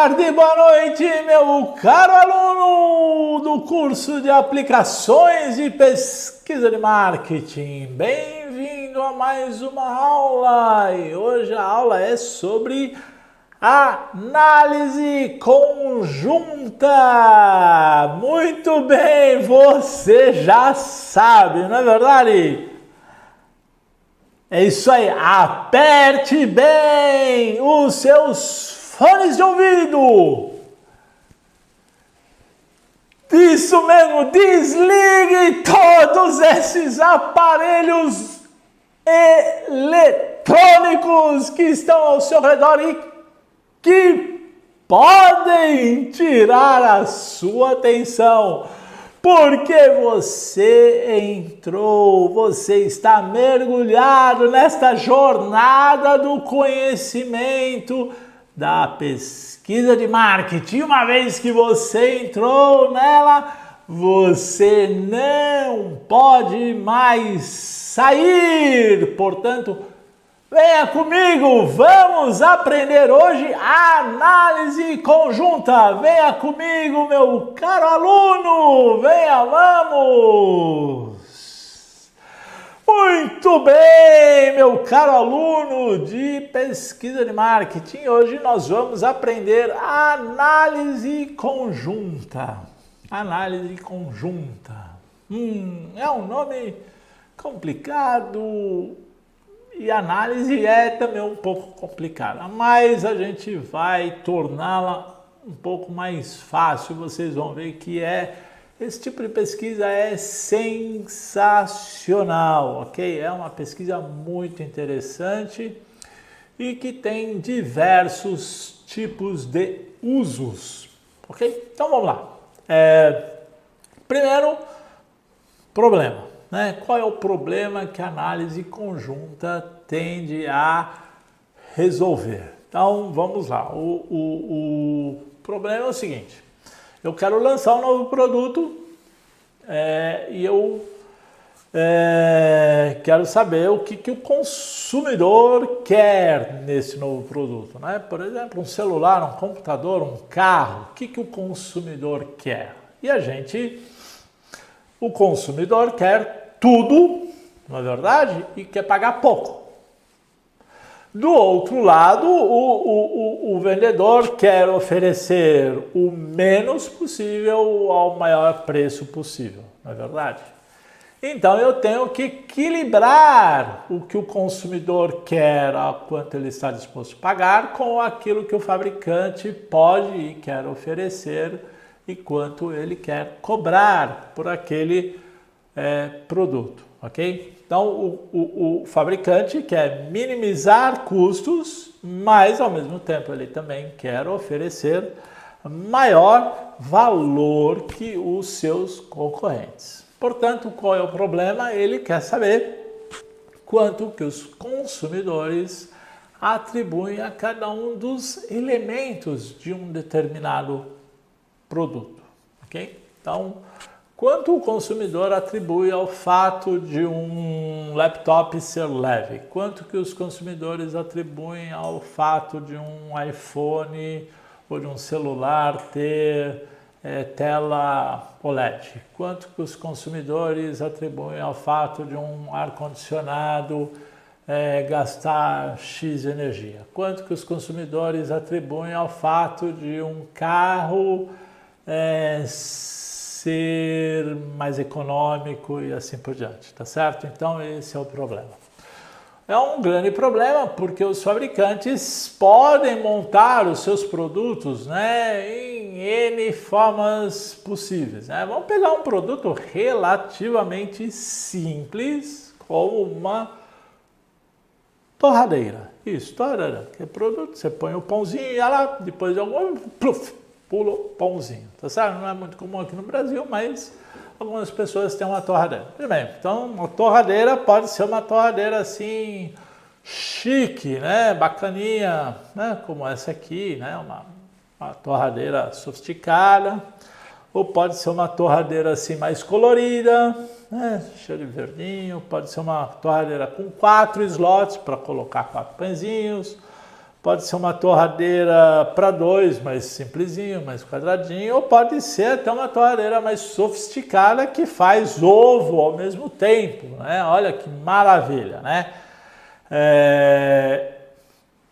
tarde, boa noite, meu caro aluno do curso de aplicações e pesquisa de marketing. Bem-vindo a mais uma aula e hoje a aula é sobre análise conjunta. Muito bem, você já sabe, não é verdade? É isso aí, aperte bem os seus fones de ouvido. Isso mesmo, desligue todos esses aparelhos eletrônicos que estão ao seu redor e que podem tirar a sua atenção. Porque você está mergulhado nesta jornada do conhecimento da pesquisa de marketing. Uma vez que você entrou nela, você não pode mais sair. Portanto, venha comigo, vamos aprender hoje a análise conjunta. Venha comigo, meu caro aluno, venha, vamos! Muito bem, meu caro aluno de pesquisa de marketing. Hoje nós vamos aprender a análise conjunta. Análise conjunta. É um nome complicado. E análise é também um pouco complicada, mas a gente vai torná-la um pouco mais fácil. Vocês vão ver que esse tipo de pesquisa é sensacional, ok? É uma pesquisa muito interessante e que tem diversos tipos de usos, ok? Então vamos lá. Primeiro, problema. Qual é o problema que a análise conjunta tende a resolver? Então, vamos lá. O problema é o seguinte. Eu quero lançar um novo produto e eu quero saber o que o consumidor quer nesse novo produto. Por exemplo, um celular, um computador, um carro. O que o consumidor quer? E o consumidor quer tudo, não é verdade? E quer pagar pouco. Do outro lado, o vendedor quer oferecer o menos possível ao maior preço possível, não é verdade? Então eu tenho que equilibrar o que o consumidor quer, a quanto ele está disposto a pagar, com aquilo que o fabricante pode e quer oferecer e quanto ele quer cobrar por aquele produto, ok? Então, o fabricante quer minimizar custos, mas ao mesmo tempo ele também quer oferecer maior valor que os seus concorrentes. Portanto, qual é o problema? Ele quer saber quanto que os consumidores atribuem a cada um dos elementos de um determinado produto, ok? Então, quanto o consumidor atribui ao fato de um laptop ser leve? Quanto que os consumidores atribuem ao fato de um iPhone ou de um celular ter tela OLED? Quanto que os consumidores atribuem ao fato de um ar-condicionado gastar X energia? Quanto que os consumidores atribuem ao fato de um carro ser mais econômico e assim por diante, tá certo? Então esse é o problema. É um grande problema porque os fabricantes podem montar os seus produtos em N formas possíveis. Vamos pegar um produto relativamente simples, como uma torradeira. Isso, torradeira. Que é produto, você põe o pãozinho e ela, depois de algum... pula o pãozinho, tá certo? Não é muito comum aqui no Brasil, mas algumas pessoas têm uma torradeira. Tudo bem, então uma torradeira pode ser uma torradeira assim, chique, bacaninha, como essa aqui, uma torradeira sofisticada, ou pode ser uma torradeira assim mais colorida, cheia de verdinho, pode ser uma torradeira com 4 slots para colocar 4 pãezinhos, pode ser uma torradeira para dois, mais simplesinho, mais quadradinho, ou pode ser até uma torradeira mais sofisticada que faz ovo ao mesmo tempo, né? Olha que maravilha, né?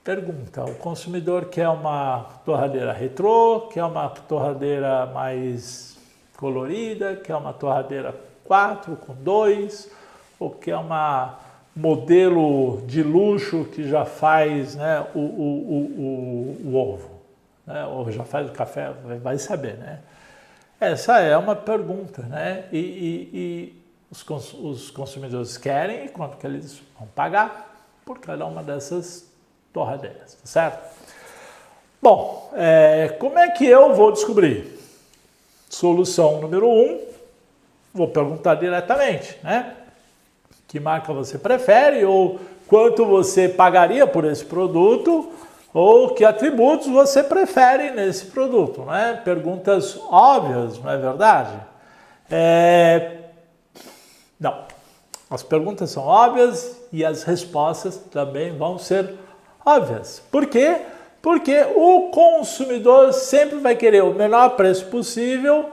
Pergunta, o consumidor quer uma torradeira retrô, quer uma torradeira mais colorida, quer uma torradeira 4 com 2, ou quer uma modelo de luxo que já faz, né, o ovo, né, ou já faz o café, vai saber, né? Essa é uma pergunta, né? E os consumidores querem e quanto que eles vão pagar por cada uma dessas torradeiras, tá certo? Bom, como é que eu vou descobrir? Solução número 1, vou perguntar diretamente, né? Que marca você prefere ou quanto você pagaria por esse produto ou que atributos você prefere nesse produto, né? Perguntas óbvias, não é verdade? Não, as perguntas são óbvias e as respostas também vão ser óbvias. Por quê? Porque o consumidor sempre vai querer o menor preço possível,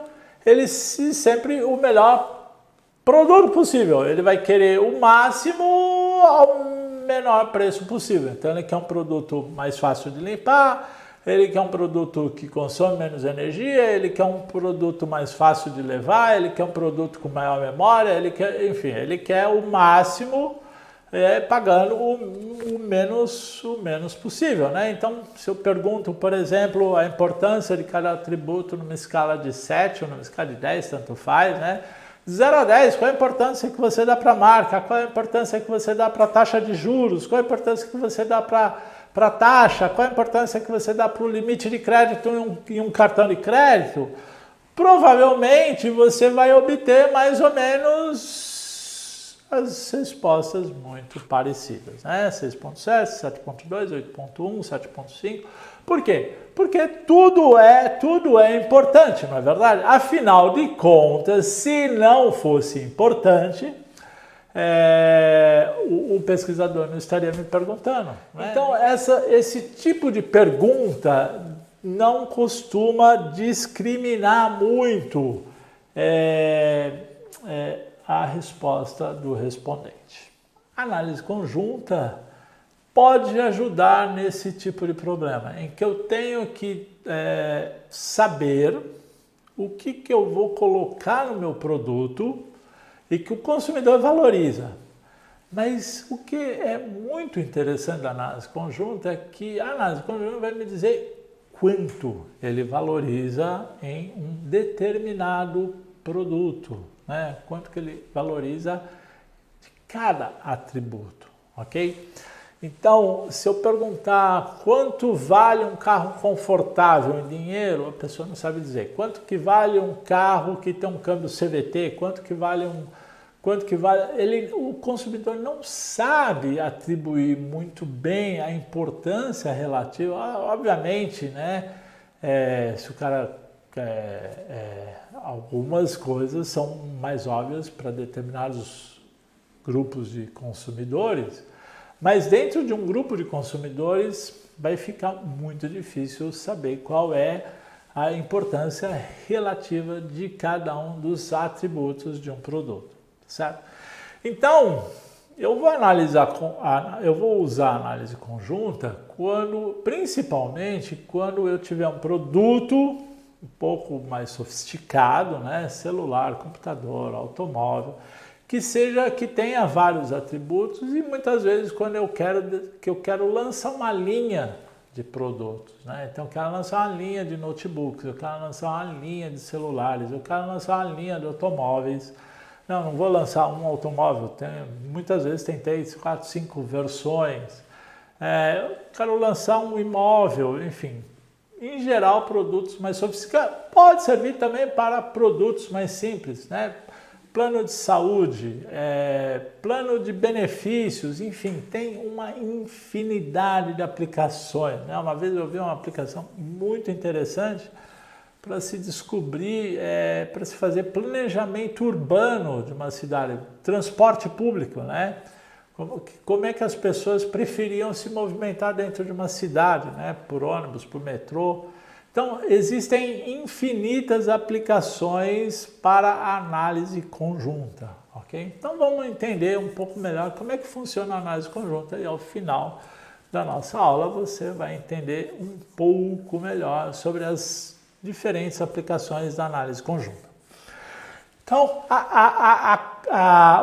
sempre o melhor produto possível. Ele vai querer o máximo ao menor preço possível. Então ele quer um produto mais fácil de limpar, ele quer um produto que consome menos energia, ele quer um produto mais fácil de levar, ele quer um produto com maior memória, ele quer o máximo pagando o menos possível, né? Então, se eu pergunto, por exemplo, a importância de cada atributo numa escala de 7 ou numa escala de 10, tanto faz, né? De 0 a 10, qual a importância que você dá para a marca? Qual a importância que você dá para a taxa de juros? Qual a importância que você dá para a taxa? Qual a importância que você dá para o limite de crédito em um cartão de crédito? Provavelmente você vai obter mais ou menos as respostas muito parecidas, né? 6.7, 7.2, 8.1, 7.5. Por quê? Porque tudo é importante, não é verdade? Afinal de contas, se não fosse importante, o pesquisador não estaria me perguntando, né? Então, esse tipo de pergunta não costuma discriminar muito a resposta do respondente. Análise conjunta pode ajudar nesse tipo de problema, em que eu tenho que saber o que eu vou colocar no meu produto e que o consumidor valoriza. Mas o que é muito interessante da análise conjunta é que a análise conjunta vai me dizer quanto ele valoriza em um determinado produto, né? Quanto que ele valoriza de cada atributo, ok? Então, se eu perguntar quanto vale um carro confortável em dinheiro, a pessoa não sabe dizer. Quanto que vale um carro que tem um câmbio CVT? Quanto que vale o consumidor não sabe atribuir muito bem a importância relativa. Obviamente, né? Se o cara algumas coisas são mais óbvias para determinados grupos de consumidores, mas dentro de um grupo de consumidores vai ficar muito difícil saber qual é a importância relativa de cada um dos atributos de um produto, certo? Então, eu vou usar a análise conjunta principalmente quando eu tiver um produto um pouco mais sofisticado, né? Celular, computador, automóvel, que tenha vários atributos e muitas vezes quando eu quero lançar uma linha de produtos, né? Então eu quero lançar uma linha de notebooks, eu quero lançar uma linha de celulares, eu quero lançar uma linha de automóveis. Não vou lançar um automóvel, muitas vezes tem 3, 4, 5 versões. Eu quero lançar um imóvel, enfim. Em geral, produtos mais sofisticados. Pode servir também para produtos mais simples, né? Plano de saúde, plano de benefícios, enfim, tem uma infinidade de aplicações, né? Uma vez eu vi uma aplicação muito interessante para se descobrir, para se fazer planejamento urbano de uma cidade, transporte público, né? Como é que as pessoas preferiam se movimentar dentro de uma cidade, né? Por ônibus, por metrô. Então, existem infinitas aplicações para a análise conjunta, ok? Então, vamos entender um pouco melhor como é que funciona a análise conjunta e ao final da nossa aula você vai entender um pouco melhor sobre as diferentes aplicações da análise conjunta. Então,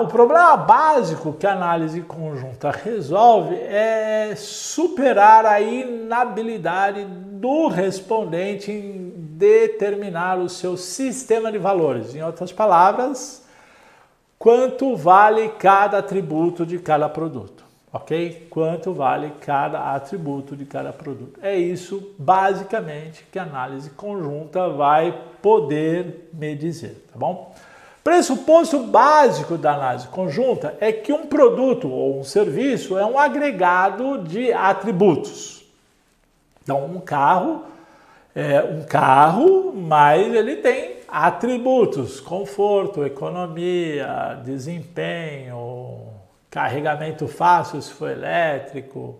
o problema básico que a análise conjunta resolve é superar a inabilidade do respondente em determinar o seu sistema de valores. Em outras palavras, quanto vale cada atributo de cada produto, ok? Quanto vale cada atributo de cada produto. É isso, basicamente, que a análise conjunta vai poder me dizer, tá bom? Pressuposto básico da análise conjunta é que um produto ou um serviço é um agregado de atributos. Então, um carro é um carro, mas ele tem atributos: conforto, economia, desempenho, carregamento fácil se for elétrico,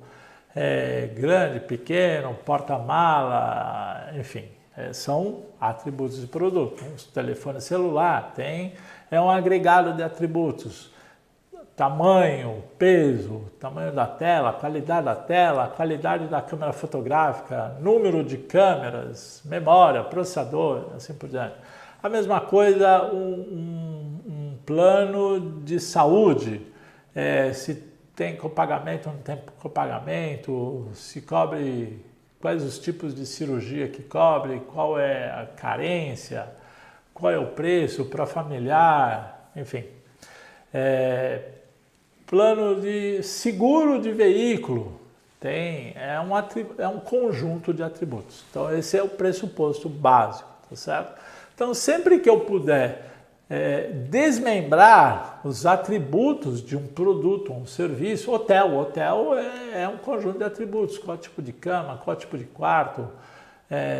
grande, pequeno, porta-mala, enfim. São atributos de produto. Um telefone celular é um agregado de atributos. Tamanho, peso, tamanho da tela, qualidade da câmera fotográfica, número de câmeras, memória, processador, assim por diante. A mesma coisa um plano de saúde, se tem copagamento ou não tem copagamento, se cobre, quais os tipos de cirurgia que cobre, qual é a carência, qual é o preço para familiar, enfim. Plano de seguro de veículo, é um conjunto de atributos. Então esse é o pressuposto básico, tá certo? Então sempre que eu puder desmembrar os atributos de um produto, um serviço, hotel é um conjunto de atributos: qual tipo de cama, qual tipo de quarto,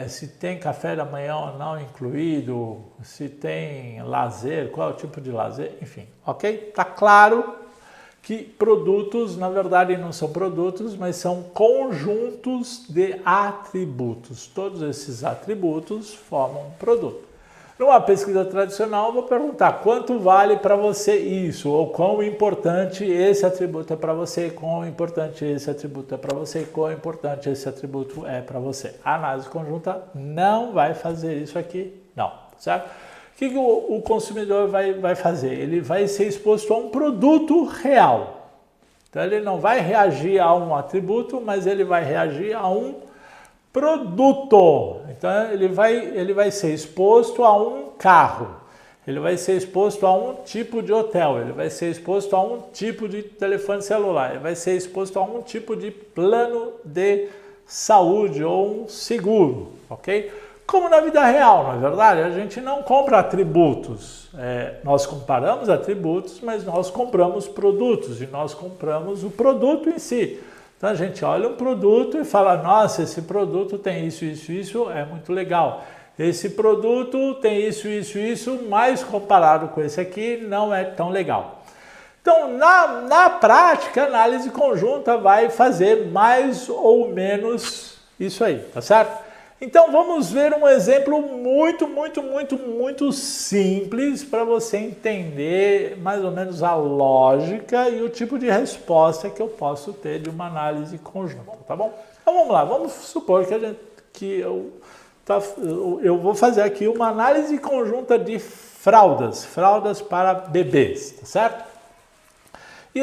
se tem café da manhã ou não incluído, se tem lazer, qual é o tipo de lazer, enfim, ok? Tá claro que produtos, na verdade, não são produtos, mas são conjuntos de atributos. Todos esses atributos formam um produto. Numa pesquisa tradicional, eu vou perguntar quanto vale para você isso, ou quão importante esse atributo é para você, quão importante esse atributo é para você, quão importante esse atributo é para você. A análise conjunta não vai fazer isso aqui, não, certo? O que o consumidor vai fazer? Ele vai ser exposto a um produto real. Então, ele não vai reagir a um atributo, mas ele vai reagir a um produto. Então, ele vai ser exposto a um carro, ele vai ser exposto a um tipo de hotel, ele vai ser exposto a um tipo de telefone celular, ele vai ser exposto a um tipo de plano de saúde ou um seguro, ok? Como na vida real, na verdade, a gente não compra atributos. Nós comparamos atributos, mas nós compramos produtos e nós compramos o produto em si. Então a gente olha um produto e fala: nossa, esse produto tem isso, isso, isso, é muito legal. Esse produto tem isso, isso, isso, mas comparado com esse aqui não é tão legal. Então, na prática, a análise conjunta vai fazer mais ou menos isso aí, tá certo? Então vamos ver um exemplo muito simples para você entender mais ou menos a lógica e o tipo de resposta que eu posso ter de uma análise conjunta, tá bom? Então vamos lá, vamos supor que eu vou fazer aqui uma análise conjunta de fraldas para bebês, tá certo? E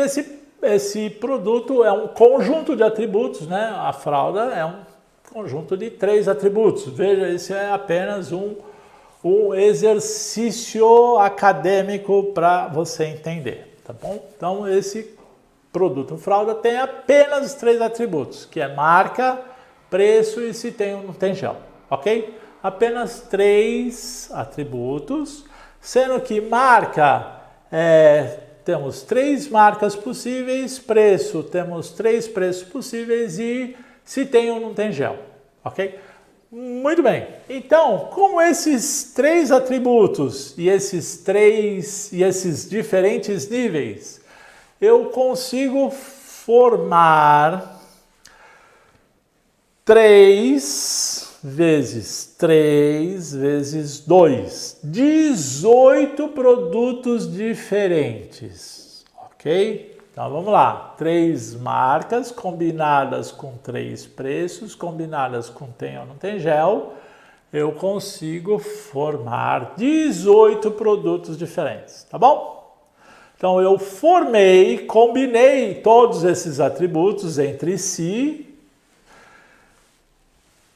esse produto é um conjunto de atributos, né? A fralda é um conjunto de 3 atributos. Veja, esse é apenas um exercício acadêmico para você entender, tá bom? Então, esse produto fralda tem apenas 3 atributos, que é marca, preço e se tem ou não tem gel, ok? Apenas 3 atributos, sendo que marca, temos 3 marcas possíveis, preço, temos 3 preços possíveis e se tem ou não tem gel, ok? Muito bem. Então, com esses 3 atributos e esses diferentes níveis, eu consigo formar 3 vezes 3 vezes 2, 18 produtos diferentes, ok? Então vamos lá, 3 marcas combinadas com 3 preços, combinadas com tem ou não tem gel, eu consigo formar 18 produtos diferentes, tá bom? Então eu formei, combinei todos esses atributos entre si,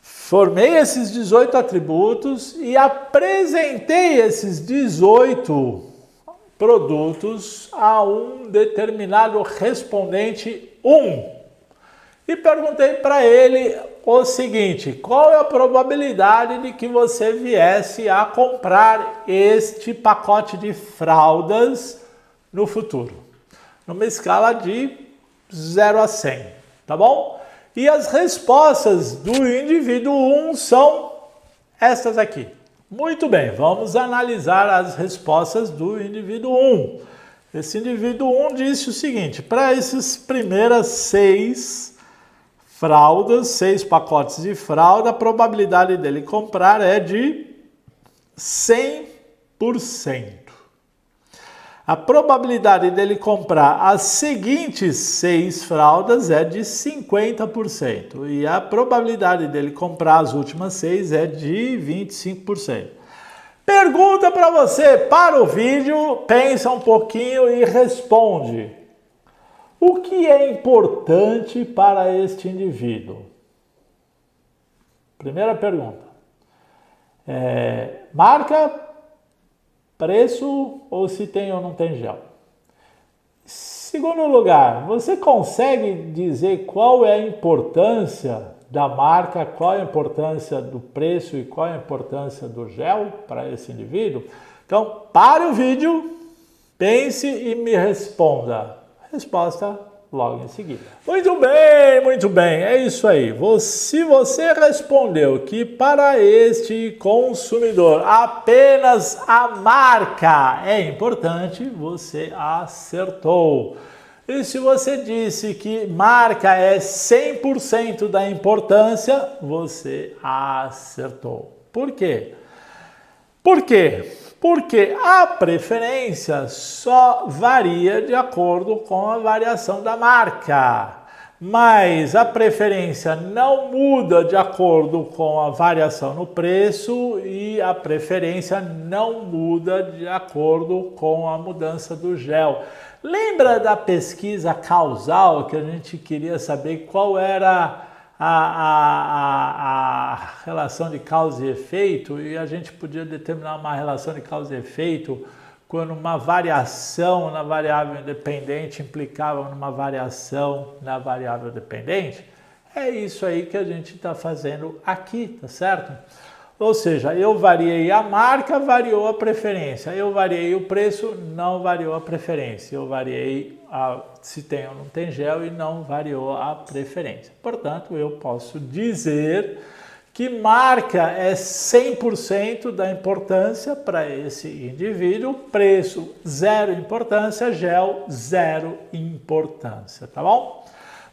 formei esses 18 atributos e apresentei esses 18 produtos a um determinado respondente 1. E perguntei para ele o seguinte: qual é a probabilidade de que você viesse a comprar este pacote de fraldas no futuro? Numa escala de 0 a 100, tá bom? E as respostas do indivíduo 1 são estas aqui. Muito bem, vamos analisar as respostas do indivíduo 1. Esse indivíduo 1 disse o seguinte: para essas primeiras 6 fraldas, 6 pacotes de fralda, a probabilidade dele comprar é de 100%. A probabilidade dele comprar as seguintes 6 fraldas é de 50%. E a probabilidade dele comprar as últimas 6 é de 25%. Pergunta para você, para o vídeo, pensa um pouquinho e responde. O que é importante para este indivíduo? Primeira pergunta. Marca, preço ou se tem ou não tem gel? Segundo lugar, você consegue dizer qual é a importância da marca, qual é a importância do preço e qual é a importância do gel para esse indivíduo? Então, pare o vídeo, pense e me responda. Resposta logo em seguida. Muito bem, é isso aí. Se você respondeu que para este consumidor apenas a marca é importante, você acertou. E se você disse que marca é 100% da importância, você acertou. Por quê? Porque a preferência só varia de acordo com a variação da marca, mas a preferência não muda de acordo com a variação no preço e a preferência não muda de acordo com a mudança do gel. Lembra da pesquisa causal que a gente queria saber qual era a relação de causa e efeito, e a gente podia determinar uma relação de causa e efeito quando uma variação na variável independente implicava numa variação na variável dependente? É isso aí que a gente está fazendo aqui, tá certo? Ou seja, eu variei a marca, variou a preferência. Eu variei o preço, não variou a preferência. Eu variei se tem ou não tem gel e não variou a preferência. Portanto, eu posso dizer que marca é 100% da importância para esse indivíduo, preço 0 importância, gel 0 importância, tá bom?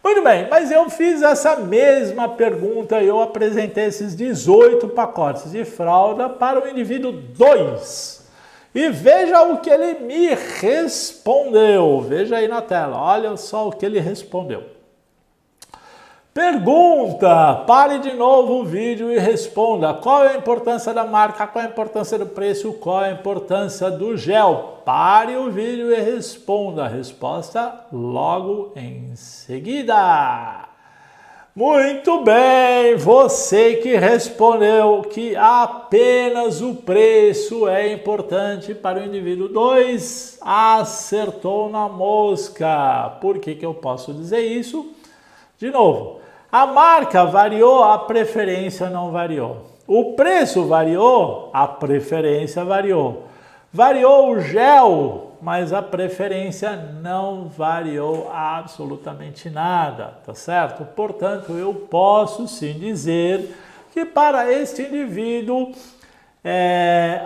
Muito bem, mas eu fiz essa mesma pergunta e eu apresentei esses 18 pacotes de fralda para o indivíduo 2. E veja o que ele me respondeu. Veja aí na tela, olha só o que ele respondeu. Pergunta, pare de novo o vídeo e responda. Qual é a importância da marca, qual é a importância do preço, qual é a importância do gel? Pare o vídeo e responda. A resposta logo em seguida. Muito bem, você que respondeu que apenas o preço é importante para o indivíduo 2, acertou na mosca. Por que eu posso dizer isso? De novo, a marca variou, a preferência não variou. O preço variou, a preferência variou. Variou o gel, mas a preferência não variou absolutamente nada, tá certo? Portanto, eu posso sim dizer que para este indivíduo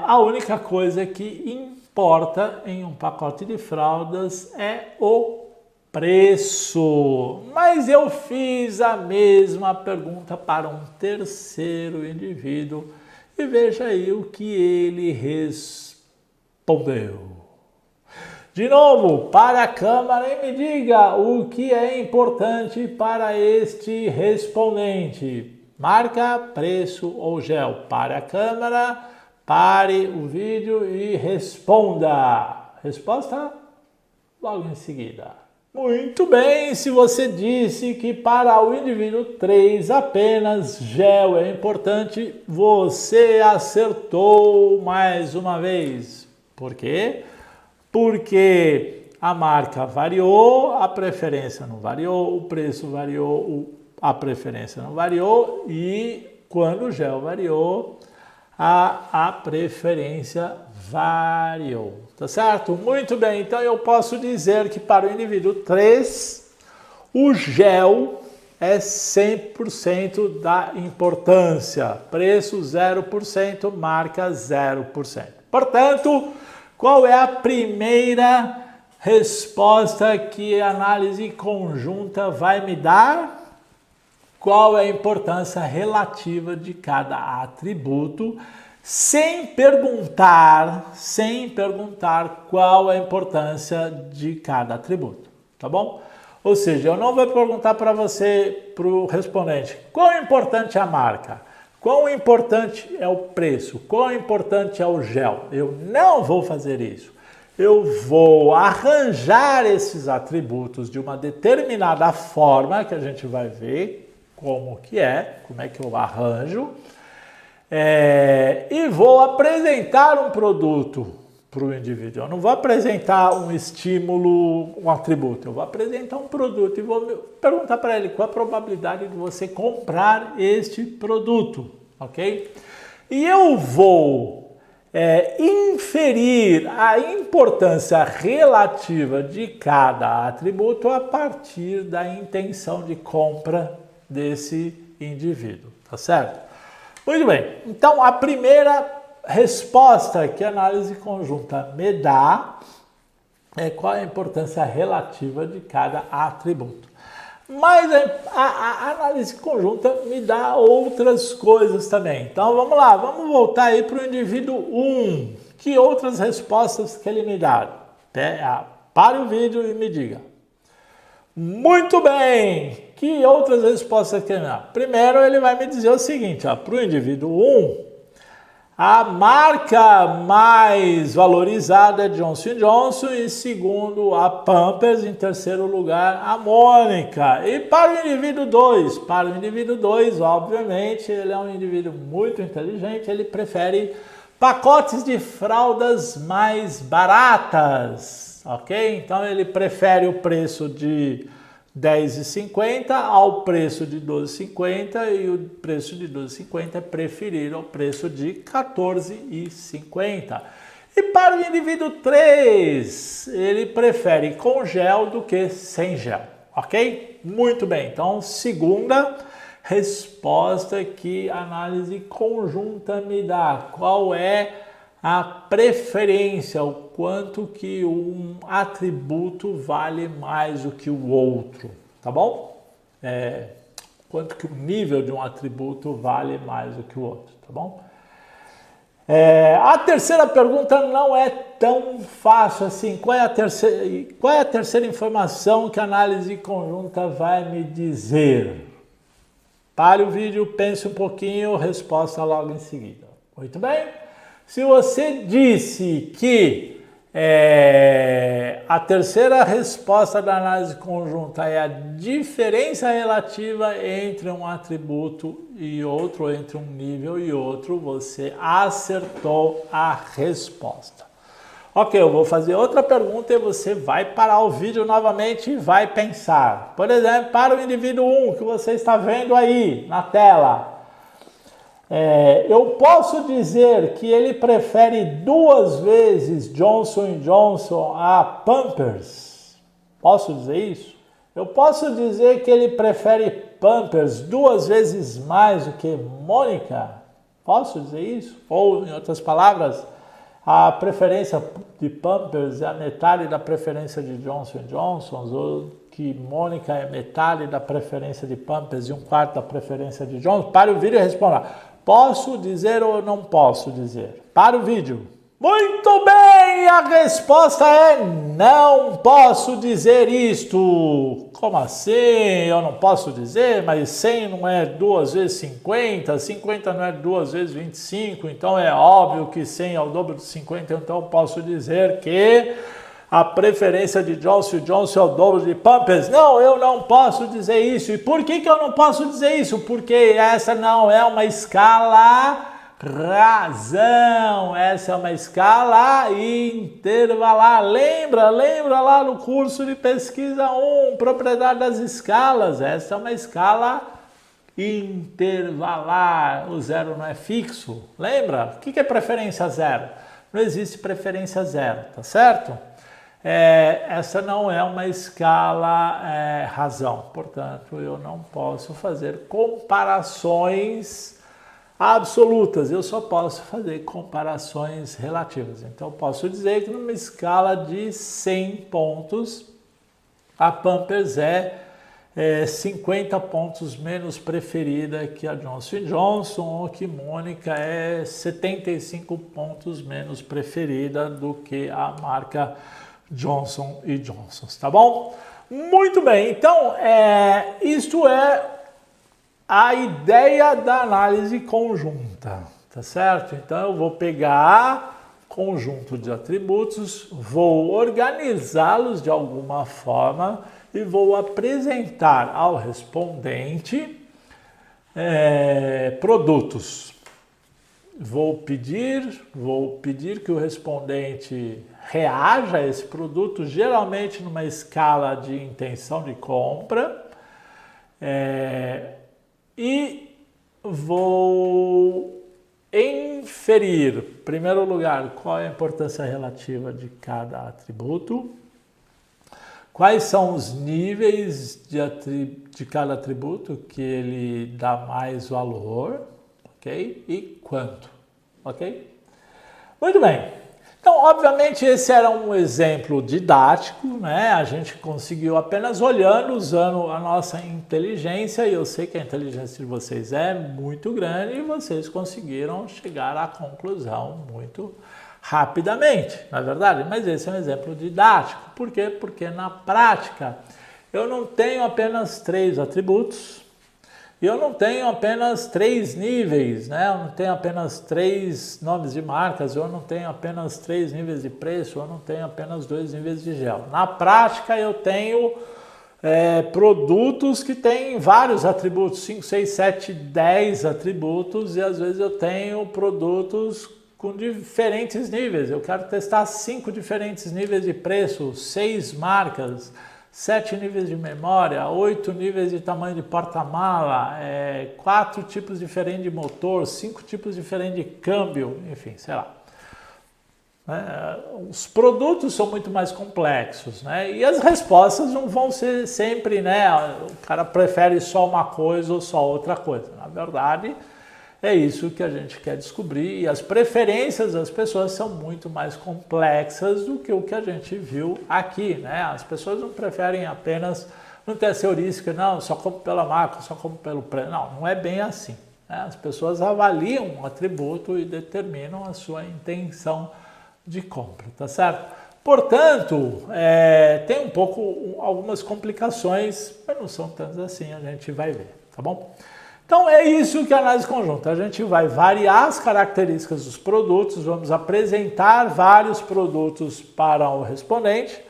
a única coisa que importa em um pacote de fraldas é o preço. Mas eu fiz a mesma pergunta para um terceiro indivíduo e veja aí o que ele respondeu. De novo, para a câmera e me diga o que é importante para este respondente. Marca, preço ou gel. Para a câmera, pare o vídeo e responda. Resposta logo em seguida. Muito bem, se você disse que para o indivíduo 3 apenas gel é importante, você acertou mais uma vez. Por quê? Porque a marca variou, a preferência não variou, o preço variou, a preferência não variou e quando o gel variou, a preferência variou. Tá certo? Muito bem, então eu posso dizer que para o indivíduo 3, o gel é 100% da importância, preço 0%, marca 0%. Portanto, qual é a primeira resposta que a análise conjunta vai me dar? Qual é a importância relativa de cada atributo, sem perguntar qual é a importância de cada atributo, tá bom? Ou seja, eu não vou perguntar para você, para o respondente, quão importante é a marca? Quão importante é o preço? Quão importante é o gel? Eu não vou fazer isso. Eu vou arranjar esses atributos de uma determinada forma, que a gente vai ver como é que eu arranjo, e vou apresentar um produto para o indivíduo. Eu não vou apresentar um estímulo, um atributo, eu vou apresentar um produto e vou perguntar para ele qual a probabilidade de você comprar este produto, ok? E eu vou inferir a importância relativa de cada atributo a partir da intenção de compra desse indivíduo, tá certo? Muito bem, então a primeira resposta que a análise conjunta me dá é qual é a importância relativa de cada atributo. Mas a análise conjunta me dá outras coisas também. Então vamos lá, vamos voltar aí para o indivíduo 1. Que outras respostas que ele me dá? Pare o vídeo e me diga. Muito bem! Que outras respostas que ele me dá? Primeiro ele vai me dizer o seguinte, para o indivíduo 1, a marca mais valorizada é Johnson & Johnson e segundo a Pampers, em terceiro lugar a Mônica. E para o indivíduo 2? Para o indivíduo 2, obviamente, ele é um indivíduo muito inteligente, ele prefere pacotes de fraldas mais baratas, ok? Então ele prefere o preço de R$10,50 ao preço de R$12,50 e o preço de R$12,50 é preferir ao preço de R$14,50. E para o indivíduo 3, ele prefere com gel do que sem gel, ok? Muito bem, então segunda resposta que a análise conjunta me dá. Qual é a preferência, o quanto que um atributo vale mais do que o outro, tá bom? Quanto que o nível de um atributo vale mais do que o outro, tá bom? A terceira pergunta não é tão fácil assim. Qual é a terceira informação que a análise conjunta vai me dizer? Pare o vídeo, pense um pouquinho, resposta logo em seguida. Muito bem? Se você disse que a terceira resposta da análise conjunta é a diferença relativa entre um atributo e outro, entre um nível e outro, você acertou a resposta. Ok, eu vou fazer outra pergunta e você vai parar o vídeo novamente e vai pensar. Por exemplo, para o indivíduo 1 que você está vendo aí na tela. Eu posso dizer que ele prefere 2 vezes Johnson & Johnson a Pampers? Posso dizer isso? Eu posso dizer que ele prefere Pampers 2 vezes mais do que Mônica? Posso dizer isso? Ou, em outras palavras, a preferência de Pampers é a metade da preferência de Johnson & Johnson, ou que Mônica é metade da preferência de Pampers e um quarto da preferência de Johnson, pare o vídeo e responda. Posso dizer ou não posso dizer? Para o vídeo. Muito bem, a resposta é não posso dizer isto. Como assim? Eu não posso dizer, mas 100 não é 2 vezes 50, 50 não é 2 vezes 25, então é óbvio que 100 é o dobro de 50, então eu posso dizer que a preferência de Johnson & Johnson é o dobro de Pampers. Não, eu não posso dizer isso. E por que eu não posso dizer isso? Porque essa não é uma escala razão, essa é uma escala intervalar. Lembra lá no curso de pesquisa 1, propriedade das escalas, essa é uma escala intervalar, o zero não é fixo, lembra? O que é preferência zero? Não existe preferência zero, tá certo? Essa não é uma escala razão, portanto eu não posso fazer comparações absolutas, eu só posso fazer comparações relativas. Então, eu posso dizer que numa escala de 100 pontos, a Pampers é 50 pontos menos preferida que a Johnson & Johnson, ou que Mônica é 75 pontos menos preferida do que a marca Johnson & Johnson, tá bom? Muito bem, então, isto é a ideia da análise conjunta, tá certo? Então eu vou pegar conjunto de atributos, vou organizá-los de alguma forma e vou apresentar ao respondente produtos. Vou pedir que o respondente reaja a esse produto, geralmente numa escala de intenção de compra, e vou inferir, em primeiro lugar, qual é a importância relativa de cada atributo, quais são os níveis de cada atributo que ele dá mais valor, ok? E quanto, ok? Muito bem. Então, obviamente, esse era um exemplo didático, né? A gente conseguiu apenas olhando, usando a nossa inteligência, e eu sei que a inteligência de vocês é muito grande e vocês conseguiram chegar à conclusão muito rapidamente, não é verdade? Mas esse é um exemplo didático. Por quê? Porque na prática eu não tenho apenas 3 atributos, e eu não tenho apenas 3 níveis, né? Eu não tenho apenas 3 nomes de marcas, eu não tenho apenas 3 níveis de preço, eu não tenho apenas 2 níveis de gel. Na prática, eu tenho produtos que têm vários atributos, 5, 6, 7, 10 atributos, e às vezes eu tenho produtos com diferentes níveis. Eu quero testar 5 diferentes níveis de preço, 6 marcas, 7 níveis de memória, 8 níveis de tamanho de porta-mala, 4 tipos diferentes de motor, 5 tipos diferentes de câmbio, enfim, sei lá. Os produtos são muito mais complexos, né? E as respostas não vão ser sempre, né? O cara prefere só uma coisa ou só outra coisa. Na verdade, é isso que a gente quer descobrir, e as preferências das pessoas são muito mais complexas do que o que a gente viu aqui, né? As pessoas não preferem apenas, não tem essa heurística, não, só compro pela marca, só compro pelo preço. Não, não é bem assim, né? As pessoas avaliam um atributo e determinam a sua intenção de compra, tá certo? Portanto, tem algumas complicações, mas não são tantas assim, a gente vai ver, tá bom? Então é isso que é a análise conjunta. A gente vai variar as características dos produtos, vamos apresentar vários produtos para o respondente,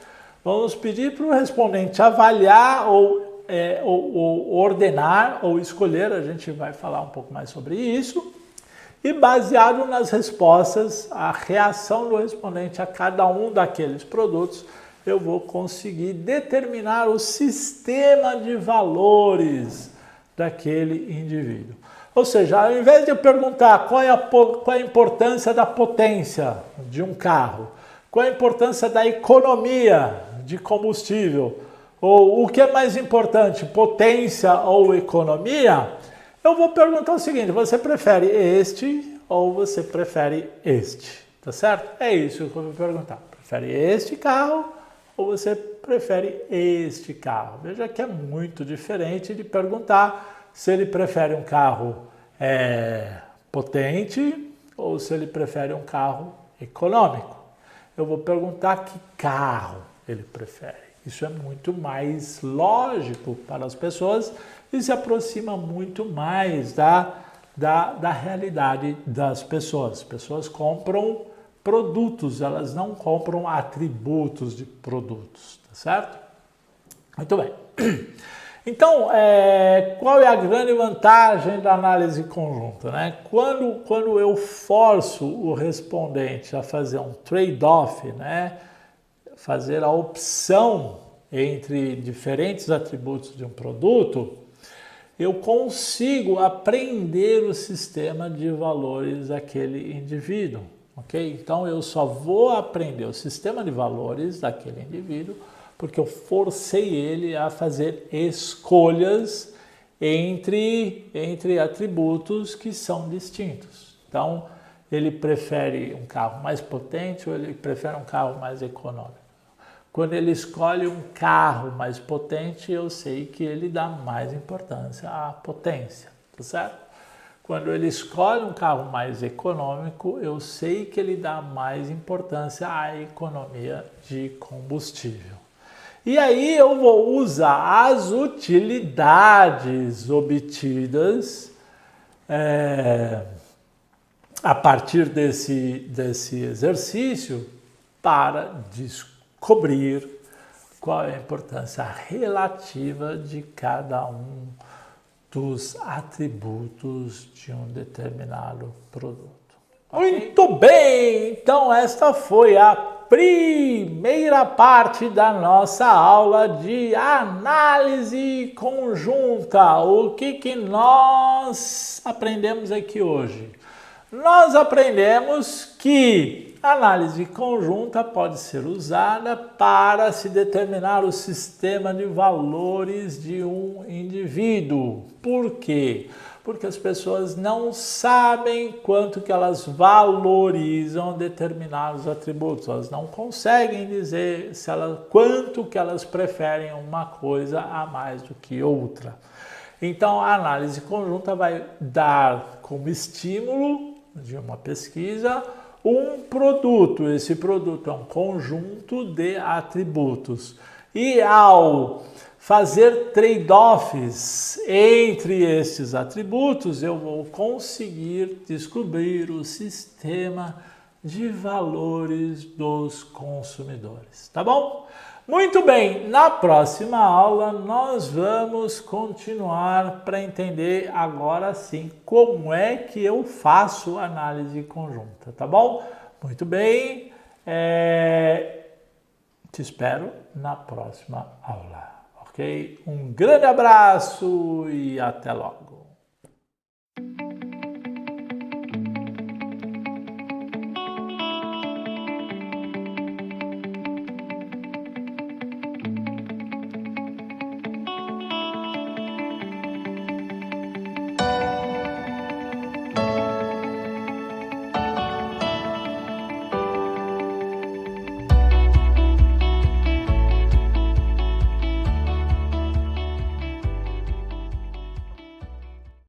vamos pedir para o respondente avaliar ou ordenar ou escolher, a gente vai falar um pouco mais sobre isso, e baseado nas respostas, a reação do respondente a cada um daqueles produtos, eu vou conseguir determinar o sistema de valores daquele indivíduo. Ou seja, ao invés de eu perguntar qual é a importância da potência de um carro, qual é a importância da economia de combustível, ou o que é mais importante, potência ou economia, eu vou perguntar o seguinte: você prefere este ou você prefere este? Tá certo? É isso que eu vou perguntar. prefere este carro ou você prefere este carro? Veja que é muito diferente de perguntar se ele prefere um carro potente ou se ele prefere um carro econômico. Eu vou perguntar que carro ele prefere. Isso é muito mais lógico para as pessoas e se aproxima muito mais da realidade das pessoas. As pessoas compram produtos, elas não compram atributos de produtos, tá certo? Muito bem. Então, qual é a grande vantagem da análise conjunta, né? Quando eu forço o respondente a fazer um trade-off, né? Fazer a opção entre diferentes atributos de um produto, eu consigo aprender o sistema de valores daquele indivíduo, ok? Então, eu só vou aprender o sistema de valores daquele indivíduo porque eu forcei ele a fazer escolhas entre atributos que são distintos. Então, ele prefere um carro mais potente ou ele prefere um carro mais econômico. Quando ele escolhe um carro mais potente, eu sei que ele dá mais importância à potência, tá certo? Quando ele escolhe um carro mais econômico, eu sei que ele dá mais importância à economia de combustível. E aí eu vou usar as utilidades obtidas a partir desse exercício para descobrir qual é a importância relativa de cada um dos atributos de um determinado produto. Okay? Muito bem! Então esta foi a primeira parte da nossa aula de análise conjunta. O que nós aprendemos aqui hoje? Nós aprendemos que a análise conjunta pode ser usada para se determinar o sistema de valores de um indivíduo. Por quê? Porque as pessoas não sabem quanto que elas valorizam determinados atributos. Elas não conseguem dizer quanto que elas preferem uma coisa a mais do que outra. Então, a análise conjunta vai dar como estímulo de uma pesquisa um produto. Esse produto é um conjunto de atributos. E ao fazer trade-offs entre esses atributos, eu vou conseguir descobrir o sistema de valores dos consumidores, tá bom? Muito bem, na próxima aula nós vamos continuar para entender agora sim como é que eu faço análise conjunta, tá bom? Muito bem, te espero na próxima aula. Ok? Um grande abraço e até logo!